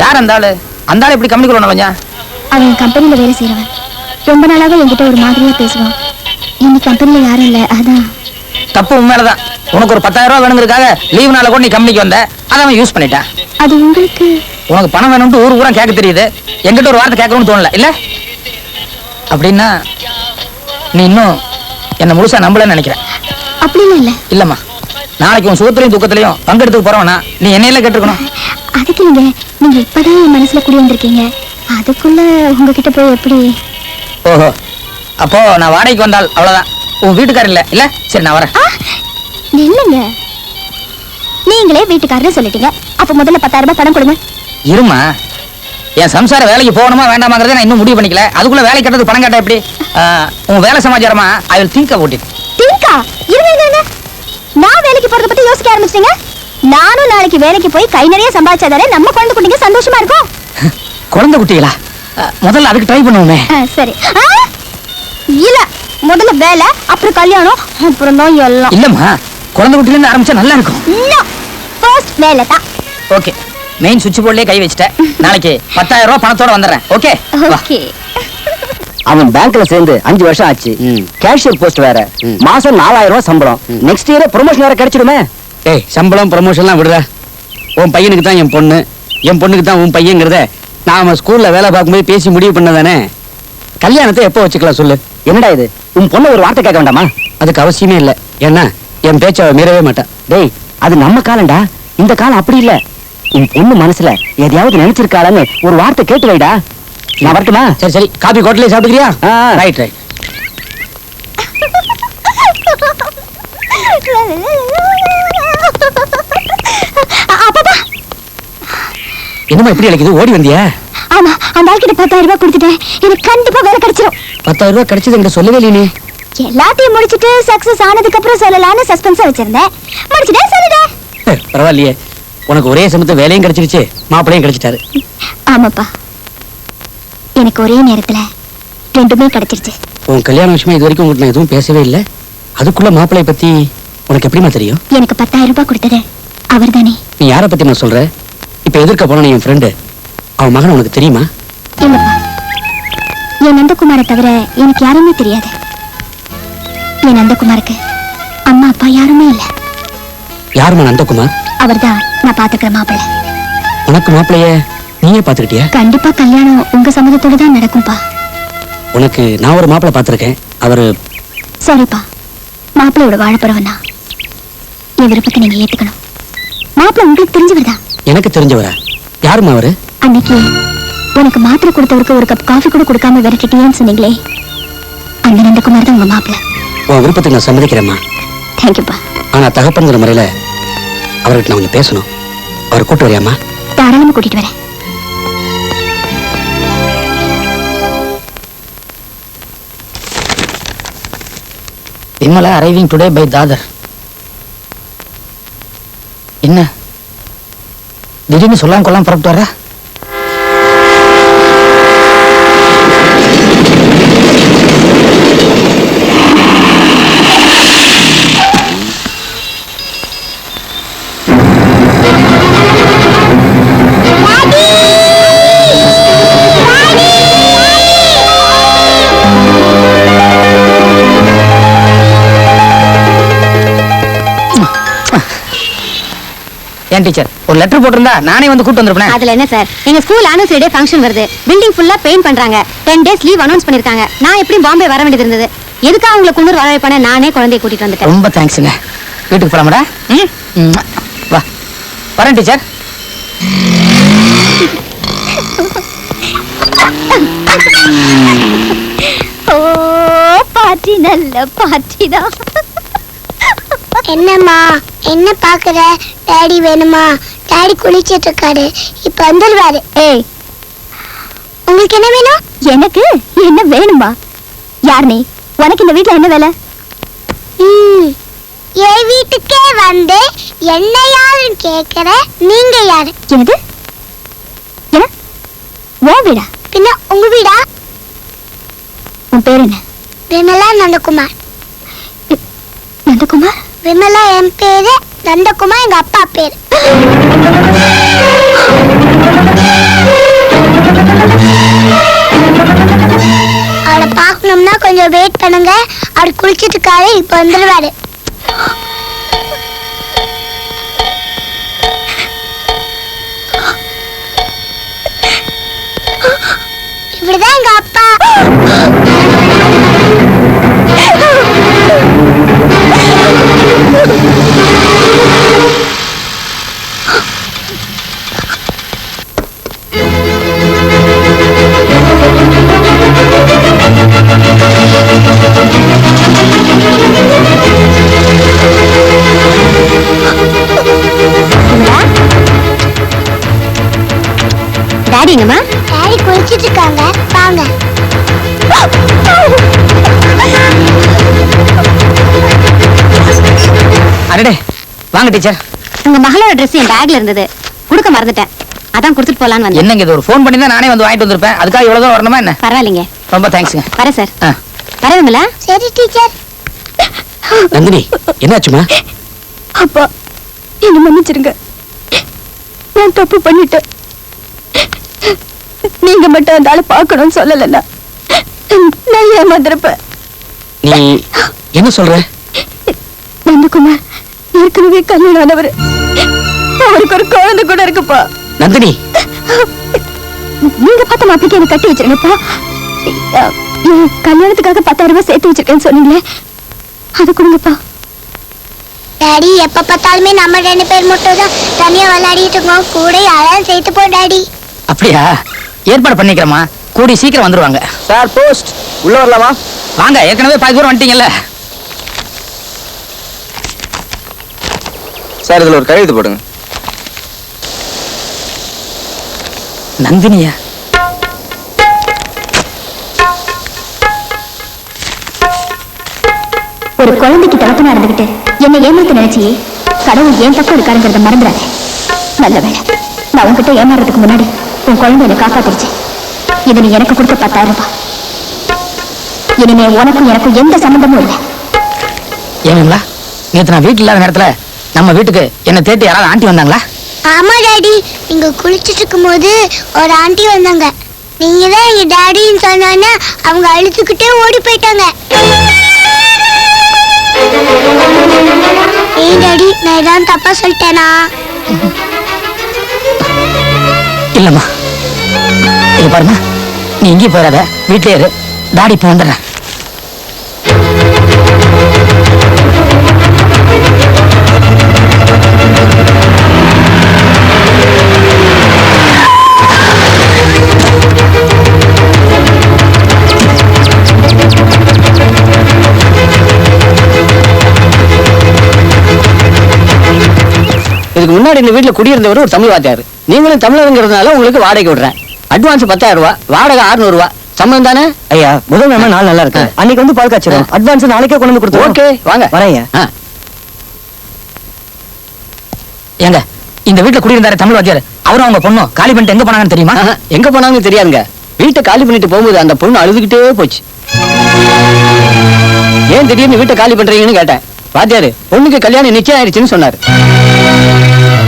Speaker 1: யார் அந்த ஆளு? அந்த ஆளு இப்படி கம்பெனிக்குள்ள நுழைஞ்சா?
Speaker 2: அவன் கம்பெனில வேலை செய்யறவன். ரொம்ப நாளாவே என்கிட்ட ஒரு மாதிரியா பேசுவான். இன்னைக்கு கம்பெனில யாரும் இல்ல, அதான்.
Speaker 1: தப்பு உண்மையிலதான். உனக்கு ஒரு 10,000 ரூபாய் வேணுங்கிறதுக்காக லீவ் நாள கூட நீ கம்பெனிக்கு வந்த, அதை அவன் யூஸ் பண்ணிட்டான்.
Speaker 2: அது உங்களுக்கு
Speaker 1: உனக்கு பணம் வேணும்னு ஊர் ஊரா கேட்க தெரியுது, என்கிட்ட ஒரு வார்த்தை கேட்கணும்னு தோணல இல்ல? அப்படின்னா நீ இன்னும் என்ன முழுசா நம்பலன்னு நினைக்கிறேன்.
Speaker 2: அப்படின்னு இல்ல.
Speaker 1: இல்லம்மா, நாளைக்கு உன் சுகத்திலையும் துக்கத்திலையும் பங்கெடுத்துக்கு போறவனா நீ என்னையில கேட்டுக்கணும்.
Speaker 2: அதுக்கு நீங்க இப்பதான் என் மனசுல குடி வந்திருக்கீங்க. அதுக்குள்ள உங்ககிட்ட போய் எப்படி?
Speaker 1: ஓஹோ, அப்போ நான் வாடகைக்கு வந்தால் அவ்வளவுதான். உன் வீட்டுக்காரர் இல்ல இல்ல? சரி நான் வரேன்.
Speaker 2: இல்லங்க, நீங்களே வீட்டுக்காரர் சொல்லிட்டீங்க. அப்ப முதல்ல 10,000 ரூபாய் பணம் கொடுங்க.
Speaker 1: இருமா, என் சம்சார வேலைக்கு போகணுமா வேண்டாமாங்கிறத நான் இன்னும் முடிவு பண்ணிக்கல. அதுக்குள்ள வேலை கட்டது பணம் கேட்டா எப்படி? உன் வேலை சமாச்சாரமா I will think about it.
Speaker 2: திங்கா? இருங்க, நான் வேலைக்கு போறத பத்தி யோசிக்க ஆரம்பிச்சிட்டீங்க. நானும் நாளைக்கு வேலைக்கு போய் கை நிறைய சம்பாதிச்சாதானே நம்ம குழந்தை குட்டிங்க சந்தோஷமா இருக்கும்.
Speaker 1: குழந்தை குட்டிகளா? முதல்ல அதுக்கு ட்ரை பண்ணுவோமே.
Speaker 2: சரி. இல்ல, முதல்ல வேலை, அப்புறம் கல்யாணம், அப்புறம் தான் எல்லாம்.
Speaker 1: இல்லம்மா, குழந்தை குட்டில இருந்து ஆரம்பிச்சா நல்லா இருக்கும்.
Speaker 2: ஃபர்ஸ்ட் வேலை தான்.
Speaker 1: ஓகே, மெயின் சுவிட்ச் போர்ட்லயே கை வச்சிட்டேன். நாளைக்கு 10,000 ரூபாய் பணத்தோட வந்துடுறேன். Okay
Speaker 2: okay.
Speaker 3: அவன் பேங்க்ல சேர்ந்து 5 வருஷம் ஆச்சு. கேஷியர் போஸ்ட் வேற. மாசம் 4,000 ரூபாய் சம்பளம். நெக்ஸ்ட் இயர் ப்ரொமோஷன் வேற கிடைச்சிடுமே. ஏய், சம்பளம் ப்ரமோஷன்லாம் விடுற. உன் பையனுக்கு தான் என் பொண்ணு, என் பொண்ணுக்கு தான் உன் பையங்கிறத நாம ஸ்கூல்ல வேலை பார்க்கும்போது பேசி முடிவு பண்ணதானே. கல்யாணத்தை எப்போ வச்சுக்கலாம் சொல்லு. என்னடா இது, உன் பொண்ணு ஒரு வார்த்தை கேட்க வேண்டாமா? அதுக்கு அவசியமே இல்லை. ஏன்னா என் பேச்ச அவ மீறவே மாட்டான். டேய், அது நம்ம காலம்டா. இந்த காலம் அப்படி இல்ல. உன் பொண்ணு மனசுல எதையாவது நினைச்சிருக்காளன்னு ஒரு வார்த்தை கேட்டு வைடா. நான் வரட்டுமா? சரி சரி, காபி கோட்டலே சாப்பிட்டுக்கிறியா? Right right. என்னமா இப்படி அழைக்குது? ஓடி வந்தியா?
Speaker 2: ஆமா, அந்த ஆள்கிட்ட 10,000 ரூபாய் கொடுத்துட்டேன். எனக்கு கண்டிப்பா வேலை கிடைச்சிடும்.
Speaker 3: 10,000 ரூபாய் கிடைச்சது என்கிட்ட சொல்லவே இல்லையே.
Speaker 2: எல்லாத்தையும் முடிச்சிட்டு சக்சஸ் ஆனதுக்கு அப்புறம் சொல்லலாம்னு சஸ்பென்ஸா வச்சிருந்தேன். முடிச்சிட்டே சொல்லிட்டேன்.
Speaker 3: பரவாயில்லையே, உனக்கு ஒரே சமயத்துல வேலையும் கிடைச்சிருச்சு, மாப்பிளையும் கிடைச்சிட்டாரு.
Speaker 2: ஆமாப்பா, எனக்கு ஒரே நேரத்துல ரெண்டுமே கிடைச்சிருச்சு.
Speaker 3: உன் கல்யாண விஷயமா இது வரைக்கும் உங்களுக்கு நான் எதுவும் பேசவே இல்லை. அதுக்குள்ள மாப்பிளைய பத்தி உனக்கு எப்படிமா தெரியும்?
Speaker 2: எனக்கு 10,000 ரூபாய் கொடுத்தது அவர் தானே.
Speaker 3: நீ யாரை பத்தி நான் சொல்ற? இப்ப எதிர்க்க போன என் ஃப்ரெண்டு, அவன் மகன் உனக்கு தெரியுமா?
Speaker 2: இல்லப்பா, என் நந்தகுமாரை தவிர எனக்கு யாருமே தெரியாது. என் நந்தகுமாருக்கு அம்மா அப்பா யாருமே இல்ல.
Speaker 3: யாருமா நந்தகுமார்?
Speaker 2: அவர்தான் நான் பாத்துக்கிற மாப்பிள்ளை.
Speaker 3: உனக்கு மாப்பிளைய நீயே பாத்துக்கிட்டியா?
Speaker 2: கண்டிப்பா கல்யாணம் உங்க சம்மதத்தோட தான் நடக்கும்பா.
Speaker 3: உனக்கு நான் ஒரு மாப்பிள்ளை பாத்திருக்கேன். அவரு
Speaker 2: சரிப்பா, மாப்பிள்ளையோட வாழப்போறவனா என் விருப்பத்தை நீங்க ஏத்துக்கணும். மாப்பிள்ளை உங்களுக்கு தெரிஞ்சவர்தான்.
Speaker 3: எனக்கு தெரிஞ்சவரா? யாருமா அவரு?
Speaker 2: அன்னைக்கு உனக்கு மாத்திரை கொடுத்தவருக்கு ஒரு கப் காஃபி கூட கொடுக்காம விரட்டிட்டேன்னு சொன்னீங்களே, அந்த நந்தகுமார் தான் உங்க மாப்பிள்ள.
Speaker 3: உன் விருப்பத்துக்கு நான் சம்மதிக்கிறேம்மா.
Speaker 2: தேங்க்யூப்பா.
Speaker 3: ஆனா தகப்பன்கிற முறையில அவர்கிட்ட நான் கொஞ்சம் பேசணும். அவரை கூட்டு வரியாம்மா?
Speaker 2: தாராளமா கூட்டிட்டு வரேன்.
Speaker 1: Vimala arriving today by Dadar. என்ன திடீர்னு சொல்லாம கொள்ளாம புறப்பட்டு வர்ற? ஏன் டீச்சர் ஒரு லெட்டர் போட்டிருந்தா நானே வந்து கூட்டு வந்திருப்பேன்.
Speaker 4: அதுல என்ன சார், எங்க ஸ்கூல் ஆனுவல் டே ஃபங்க்ஷன் வருது, பில்டிங் ஃபுல்லா பெயிண்ட் பண்றாங்க, 10 days லீவ் அனௌன்ஸ் பண்ணிருக்காங்க. நான் எப்படி பாம்பே வர வேண்டியது இருந்தது, எதுக்காக உங்களை குன்னூர் வர வைப்பானே, நானே குழந்தைய கூட்டிட்டு வந்துட்டேன்.
Speaker 1: ரொம்ப தேங்க்ஸுங்க. வீட்டுக்கு போலாமடா? வா வரேன் டீச்சர்.
Speaker 2: ஓ பாட்டி, நல்ல பாட்டி தான்.
Speaker 5: என்னம்மா என்ன பாக்குற? டாடி வேணுமா? டாடி குளிச்சிட்டு இருக்காரு, இப்ப வந்துருவாரு.
Speaker 2: ஏய்,
Speaker 5: உங்களுக்கு என்ன வேணும்?
Speaker 2: எனக்கு என்ன வேணுமா? யார் நீ? உனக்கு இந்த வீட்ல என்ன வேலை?
Speaker 5: என் வீட்டுக்கே வந்து என்ன யாருன்னு கேக்குற, நீங்க யாரு?
Speaker 2: என்னது? என்ன உன் வீடா?
Speaker 5: பின்ன உங்க வீடா?
Speaker 2: உன் பேர் என்ன?
Speaker 5: விமலா நந்தகுமார்.
Speaker 2: நந்தகுமார்?
Speaker 5: விமலா என் பேரு, நந்தகுமார் எங்க அப்பா பேரு. அவரை பார்க்கணும்னா கொஞ்சம் வெயிட் பண்ணுங்க, அவர் குளிச்சிட்டு இருக்காரு, இப்ப வந்துருவாரு. இப்படிதான் எங்க அப்பா.
Speaker 4: டாடிங்கம்மா?
Speaker 5: டாடி குளிச்சிட்டு இருக்காங்க, வாங்க.
Speaker 1: அடடே வாங்க டீச்சர்.
Speaker 4: உங்க மகளோட ட்ரெஸ் என் பேக்ல இருந்தது, கொடுக்க மறந்துட்டேன், அதான் கொடுத்துட்டு போலான்னு வந்தேன்.
Speaker 1: என்னங்க இது, ஒரு ஃபோன் பண்ணி தான் நானே வந்து வாங்கிட்டு வந்திருப்பேன். அதுக்காக இவ்வளவு தூரம் வரணுமா என்ன?
Speaker 4: பரவாயில்லைங்க.
Speaker 1: ரொம்ப தேங்க்ஸுங்க.
Speaker 4: வரேன் சார்.
Speaker 1: ஆ.
Speaker 4: வரவங்களா?
Speaker 5: சரி டீச்சர்.
Speaker 3: நந்தினி, என்னாச்சுமா?
Speaker 2: அப்பா, என்ன மன்னிச்சிருங்க, நான் தப்பு பண்ணிட்டேன். நீங்க மட்டும் அந்த ஆளை பார்க்கணும்னு சொல்லலன்னா நான் ஏமாந்திருப்பேன்.
Speaker 3: நீ என்ன சொல்ற?
Speaker 2: நந்தகுமார் ஏற்கனவே கல்யாணம் ஆனவர், அவருக்கு ஒரு குழந்தை கூட இருக்குப்பா.
Speaker 3: நந்தினி,
Speaker 2: நீங்க பார்த்த மாப்பிளைக்கு எனக்கு கட்டி வச்சிருங்கப்பா. என் கல்யாணத்துக்காக 10,000 ரூபாய் சேர்த்து வச்சிருக்கேன்னு சொன்னீங்களே, அது கொடுங்கப்பா.
Speaker 5: டாடி எப்ப பார்த்தாலுமே நம்ம 2 பேர் மட்டும் தான் தனியா விளையாடிட்டு இருக்கோம், கூட யாராவது சேர்த்து போ டாடி.
Speaker 1: அப்படியா? ஏற்பாடு பண்ணிக்கிறேம்மா, கூடி சீக்கிரம் வந்துருவாங்க.
Speaker 6: சார் போஸ்ட் உள்ள வரலாமா?
Speaker 1: வாங்க, ஏற்கனவே 10 பேர் வந்துட்டீங்கல்ல.
Speaker 6: சார் இதுல ஒரு கையெழுத்து போடுங்க.
Speaker 1: நந்தினியா?
Speaker 2: ஒரு குழந்தைக்கு தகப்பனா இருந்துகிட்டு என்னை ஏமாத்த நினைச்சியே, கடவுள் ஏன் பக்கம் இருக்காருங்கிறத மறந்துடாத. நல்ல வேலை, நான் உன்கிட்ட ஏமாறதுக்கு முன்னாடி உன் குழந்தை என்னை காப்பாத்திருச்சு. இது நீ எனக்கு கொடுக்க 10,000 ரூபாய். இனிமே உனக்கும் எனக்கும் எந்த சம்பந்தமும் இல்லை.
Speaker 1: ஏனுங்களா, நேற்று நான் வீட்டில் இல்லாத நேரத்துல நம்ம வீட்டுக்கு என்ன தேடி யாராவது ஆண்டி வந்தாங்களா?
Speaker 5: ஆமா டாடி, நீங்க குளிச்சிட்டு இருக்கும் போது ஒரு ஆண்டி வந்தாங்க. நீங்க தான் எங்க டாடின்னு சொன்னானே, அவங்க அழுத்துக்கிட்டே ஓடி போயிட்டாங்க. ஏய் டாடி, நான் ஏதாவது தப்பா சொல்லிட்டேனா?
Speaker 1: இல்லம்மா, இங்க பாருமா, நீ இங்கேயும் போயிடாத, வீட்டிலே இரு. டாடி இப்போ வந்துடுறேன்.
Speaker 3: முன்னாடி இந்த வீட்டுல குடியிருந்தவர் ஒரு தமிழ் வாத்தியார். நீங்களும் தமிழருங்கிறதுனால உங்களுக்கு வாடகை விடுறேன். அட்வான்ஸ் 10,000 ரூபாய், வாடகை 600 ரூபாய். சம்மந்தம் தானே?
Speaker 7: ஐயா புதன்கிழமை நாள் நல்லா இருக்கு. அன்னைக்கு வந்து பால் காய்ச்சிரும். அட்வான்ஸ் நாளைக்கே கொண்டு வந்து கொடுத்துருவோம்.
Speaker 3: ஓகே வாங்க.
Speaker 7: வரேன் ஐயா.
Speaker 1: ஏங்க இந்த வீட்டுல குடியிருந்தாரு தமிழ் வாத்தியார், அவரும் அவங்க பொண்ணும் காலி பண்ணிட்டு எங்க போனாங்கன்னு தெரியுமா?
Speaker 3: எங்க போனாங்கன்னு தெரியாதுங்க. வீட்டை காலி பண்ணிட்டு போகும்போது அந்த பொண்ணு அழுதுகிட்டே போச்சு. ஏன் திடீர்னு வீட்டை காலி பண்றீங்கன்னு கேட்டேன். வாத்தியாரு பொண்ணுக்கு கல்யாணம் நிச்சயம் ஆயிடுச்சுன்னு சொன்னாரு.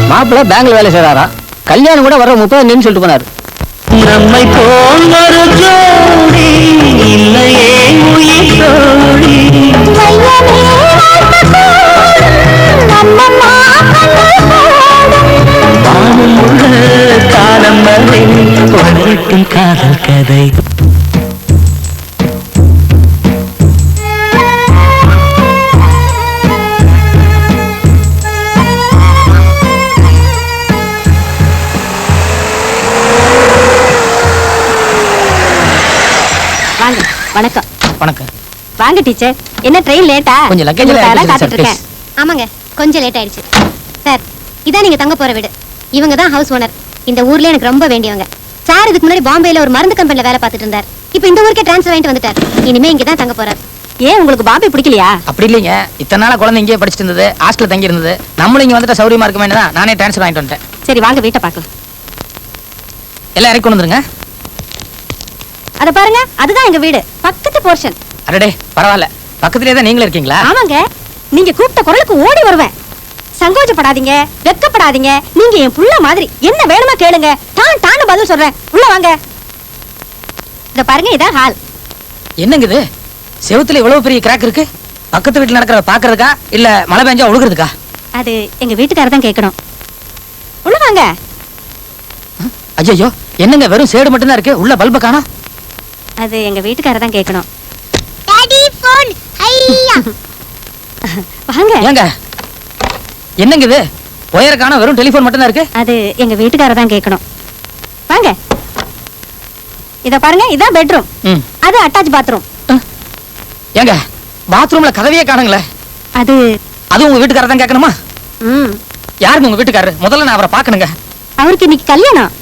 Speaker 3: மாப்பிள்ள பேங்க்ல வேலை செய்றாரா, கல்யாணம் கூட வர 30 சொல்லிட்டு போனாரு.
Speaker 7: நம்மை போல் ஒரு ஜோடி இல்லையே உயிர் தோழி. வானம் உள்ள காலம் வரை வளரட்டும் காதல் கதை.
Speaker 4: வாங்க. வணக்கம்.
Speaker 1: வணக்கம்.
Speaker 4: வாங்க டீச்சர். என்ன ட்ரெயின் லேட்டா?
Speaker 1: கொஞ்சம் luggage எல்லாம்
Speaker 4: உங்களுக்காக
Speaker 1: எடுத்து
Speaker 4: காத்துட்டு
Speaker 1: சார்,
Speaker 4: இருக்கேன். ஆமாங்க, கொஞ்சம் லேட் ஆயிடுச்சு. சார், இதான் நீங்க தங்க போற வீடு. இவங்க தான் ஹவுஸ் ஓனர். இந்த ஊர்ல எனக்கு ரொம்ப வேண்டியவங்க. சார் இதுக்கு முன்னாடி பாம்பேல ஒரு மருந்து கம்பெனில வேலை பார்த்துட்டு இருந்தார். இப்போ இந்த ஊருக்கே ட்ரான்ஸ்ஃபர் ஆயிட்டு வந்துட்டார். இனிமே இங்க தான் தங்க போறார். ஏன் உங்களுக்கு பாம்பே பிடிக்கலையா?
Speaker 1: அப்படி இல்லைங்க, இத்தனை நாளா குழந்தை இங்கே படிச்சுட்டு இருந்தது, ஹாஸ்டல்ல தங்கி இருந்தது. நம்மளும் இங்க வந்துட்டு சௌரியமா இருக்க வேண்டியதான் நானே ட்ரான்ஸ்ஃபர் ஆயிட்டு வந்துட்டேன்.
Speaker 4: சரி வாங்க வீட்டை பார்க்கலாம்.
Speaker 1: எல்லாம் இறக்கி கொண்டு வந்துருங்க.
Speaker 4: அத பாருங்க, அதுதான் எங்க வீடு. பக்கத்து போர்ஷன்.
Speaker 1: அடடே பரவாயில்ல, பக்கத்துலயே தான் நீங்களும் இருக்கீங்களா?
Speaker 4: ஆமாங்க, நீங்க கூப்பிட்ட குரலுக்கு ஓடி வருவேன். சங்கோஜப்படாதீங்க, வெக்கப்படாதீங்க. நீங்க என் புள்ள மாதிரி. என்ன வேணுமா கேளுங்க, தான் தான்னு பதில் சொல்றேன். உள்ள வாங்க. இத பாருங்க, இதான் ஹால்.
Speaker 1: என்னங்க இது, செவுத்துல இவ்வளவு பெரிய கிராக் இருக்கு? பக்கத்து வீட்டுல நடக்கிறத பாக்குறதுக்கா இல்ல மழை பெஞ்சா ஒழுகுறதுக்கா?
Speaker 4: அது எங்க வீட்டுக்காரர் தான் கேட்கணும். உள்ள வாங்க.
Speaker 1: ஐயோ என்னங்க வெறும் சேடு மட்டும் தான் இருக்கு, உள்ள பல்ப காணோம்.
Speaker 4: அது எங்க வீட்டுக்காரர் தான் கேட்கணும்.
Speaker 5: Daddy phone. ஐயா
Speaker 4: வாங்க.
Speaker 1: ஏங்க என்னங்க இது, ஒயர் காணோம், வெறும் டெலிபோன் மட்டும் தான் இருக்கு.
Speaker 4: அது எங்க வீட்டுக்காரர் தான் கேட்கணும். வாங்க. இத பாருங்க, இதான் பெட்ரூம்.
Speaker 1: ம்.
Speaker 4: அது அட்டாச் பாத்ரூம்.
Speaker 1: ஏங்க பாத்ரூம்ல கதவையே காணுங்களே.
Speaker 4: அது
Speaker 1: அது உங்க வீட்டுக்காரர் தான் கேட்கணுமா?
Speaker 4: ம்
Speaker 1: யாருங்க உங்க வீட்டுக்காரரு? முதல்ல நான் அவரை பார்க்கணுங்க.
Speaker 4: அவருக்கு இன்னைக்கு கல்யாணம்.